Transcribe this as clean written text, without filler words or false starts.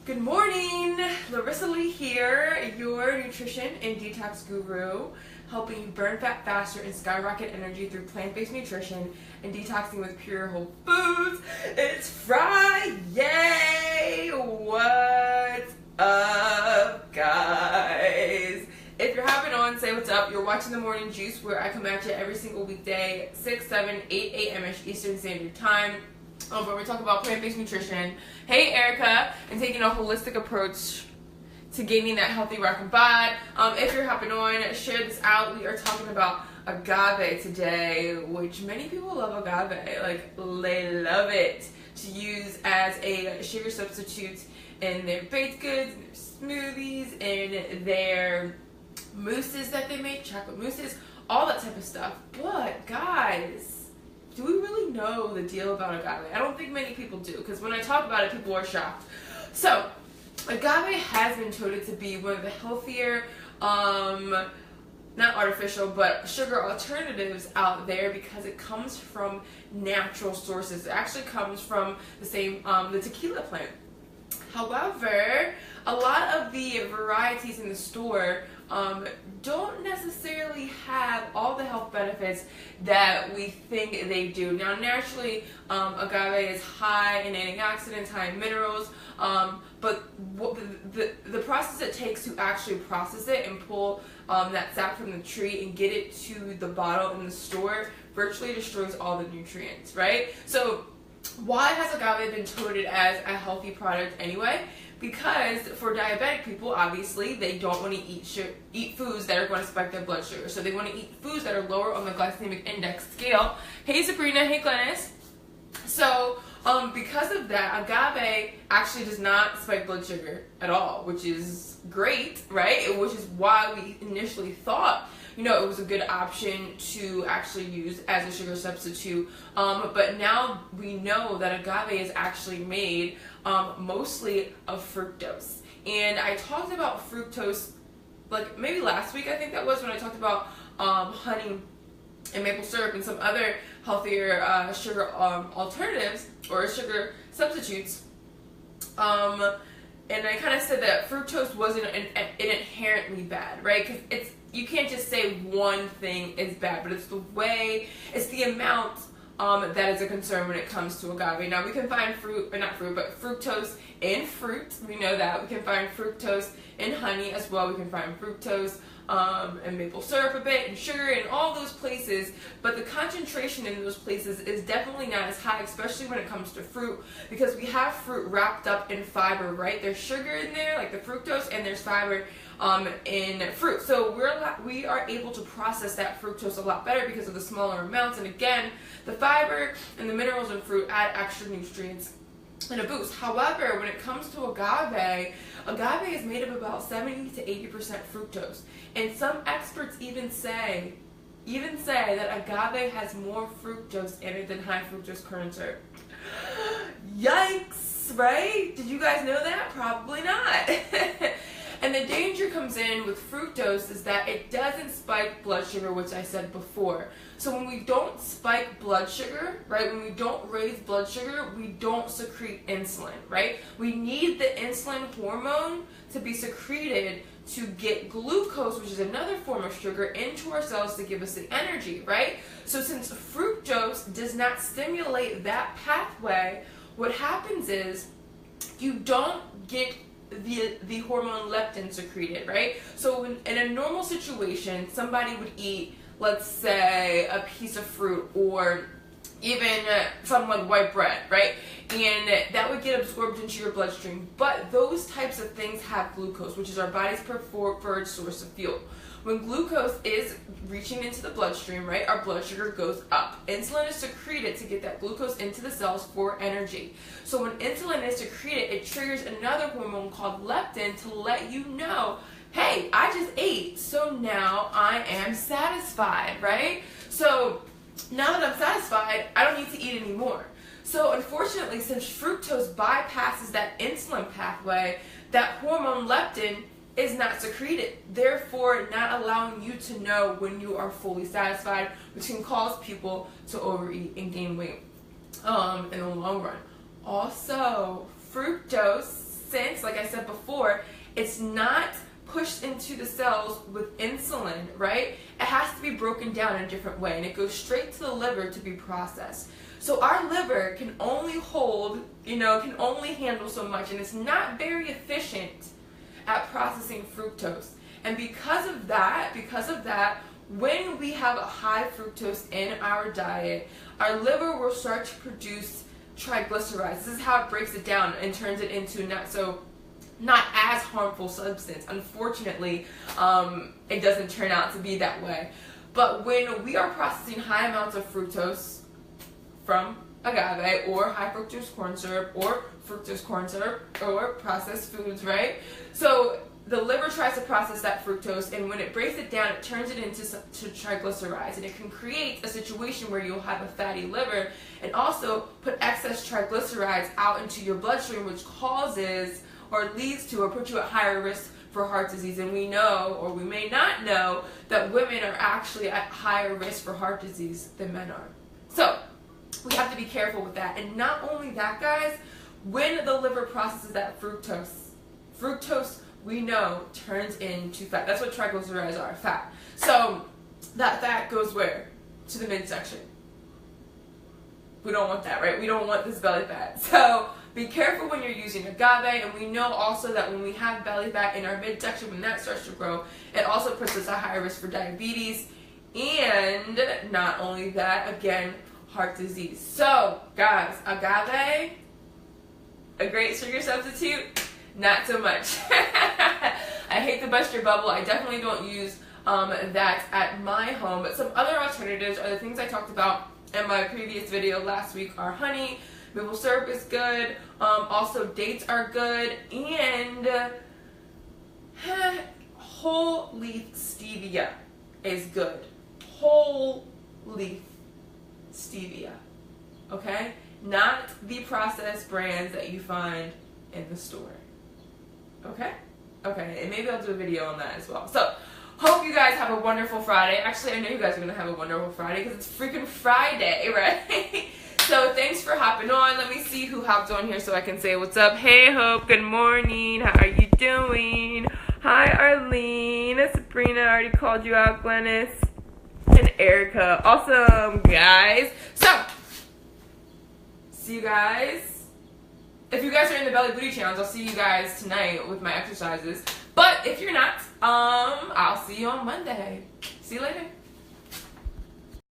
Good morning, Larissa Lee here, your nutrition and detox guru, helping you burn fat faster and skyrocket energy through plant-based nutrition and detoxing with pure whole foods. It's Friday! What's up, guys? If you're hopping on, say what's up. You're watching The Morning Juice, where I come at you every single weekday, 6, 7, 8 a.m.-ish Eastern Standard Time. Where we talk about plant-based nutrition. Hey, Erica, and taking a holistic approach to gaining that healthy rock bod. If you're hopping on, share this out. We are talking about agave today, which many people love agave. Like, they love it to use as a sugar substitute in their baked goods, in their smoothies, in their mousses that they make, chocolate mousses, all that type of stuff. But, guys, do we really know the deal about agave? I don't think many people do, because when I talk about it, people are shocked. So, agave has been touted to be one of the healthier, not artificial, but sugar alternatives out there because it comes from natural sources. It actually comes from the tequila plant. However, a lot of the varieties in the store don't necessarily have all the health benefits that we think they do. Now, naturally, agave is high in antioxidants, high in minerals, but the process it takes to actually process it and pull that sap from the tree and get it to the bottle in the store virtually destroys all the nutrients, right? So, why has agave been touted as a healthy product anyway? Because for diabetic people, obviously, they don't want to eat foods that are going to spike their blood sugar. So they want to eat foods that are lower on the glycemic index scale. Hey, Sabrina. Hey, Glennis. So because of that, agave actually does not spike blood sugar at all, which is great, right? Which is why we initially thought, it was a good option to actually use as a sugar substitute. But now we know that agave is actually made mostly of fructose. And I talked about fructose, like maybe last week, I think that was, when I talked about honey and maple syrup and some other healthier sugar alternatives or sugar substitutes. And I kind of said that fructose wasn't inherently bad, right? Because you can't just say one thing is bad, but it's the amount that is a concern when it comes to agave. Now, we can find fructose in fruit. We know that. We can find fructose in honey as well. We can find fructose and maple syrup a bit, and sugar in all those places, but the concentration in those places is definitely not as high, especially when it comes to fruit, because we have fruit wrapped up in fiber, right? There's sugar in there, like the fructose, and there's fiber in fruit. So we are able to process that fructose a lot better because of the smaller amounts, and again, the fiber and the minerals in fruit add extra nutrients and a boost. However, when it comes to agave is made of about 70 to 80% fructose. And some experts even say that agave has more fructose in it than high fructose corn syrup. Yikes, right? Did you guys know that? Probably not. And the danger comes in with fructose is that it doesn't spike blood sugar, which I said before. So when we don't spike blood sugar, right, when we don't raise blood sugar, we don't secrete insulin, right? We need the insulin hormone to be secreted to get glucose, which is another form of sugar, into our cells to give us the energy, right? So since fructose does not stimulate that pathway, what happens is you don't get the hormone leptin secreted, right? So in a normal situation, somebody would eat, let's say, a piece of fruit or even something like white bread, right? And that would get absorbed into your bloodstream. But those types of things have glucose, which is our body's preferred source of fuel. When glucose is reaching into the bloodstream, right, our blood sugar goes up. Insulin is secreted to get that glucose into the cells for energy. So when insulin is secreted, it triggers another hormone called leptin to let you know, hey, I just ate, so now I am satisfied, right? So now that I'm satisfied, I don't need to eat anymore. So unfortunately, since fructose bypasses that insulin pathway, that hormone leptin is not secreted, therefore not allowing you to know when you are fully satisfied, which can cause people to overeat and gain weight in the long run. Also, fructose since, like I said before, it's not pushed into the cells with insulin, right? It has to be broken down in a different way, and it goes straight to the liver to be processed. So our liver can only hold, can only handle so much, and it's not very efficient at processing fructose. And because of that, when we have a high fructose in our diet, our liver will start to produce triglycerides. This is how it breaks it down and turns it into not as harmful substance. Unfortunately, it doesn't turn out to be that way. But when we are processing high amounts of fructose from agave or high fructose corn syrup or fructose corn syrup or processed foods, right? So the liver tries to process that fructose, and when it breaks it down, it turns it into triglycerides, and it can create a situation where you'll have a fatty liver and also put excess triglycerides out into your bloodstream, which causes or leads to or puts you at higher risk for heart disease. And we know, or we may not know, that women are actually at higher risk for heart disease than men are. So we have to be careful with that. And not only that, guys, when the liver processes that fructose we know turns into fat. That's what triglycerides are, fat. So that fat goes where? To the midsection. We don't want that, right? We don't want this belly fat. So be careful when you're using agave, and we know also that when we have belly fat in our midsection, when that starts to grow, it also puts us at higher risk for diabetes, and not only that, again, heart disease. So, guys, agave, a great sugar substitute? Not so much. I hate to bust your bubble. I definitely don't use that at my home, but some other alternatives are the things I talked about in my previous video last week are honey, maple syrup is good, also dates are good, and whole leaf stevia is good. Whole leaf stevia, okay? Not the processed brands that you find in the store. Okay? Okay, and maybe I'll do a video on that as well. So, hope you guys have a wonderful Friday. Actually, I know you guys are going to have a wonderful Friday because it's freaking Friday, right? So, thanks for hopping on. Let me see who hopped on here so I can say what's up. Hey, Hope. Good morning. How are you doing? Hi, Arlene. Sabrina, I already called you out. Glennis. And Erica. Awesome, guys. So, see you guys. If you guys are in the belly booty challenge, I'll see you guys tonight with my exercises. But if you're not, I'll see you on Monday. See you later.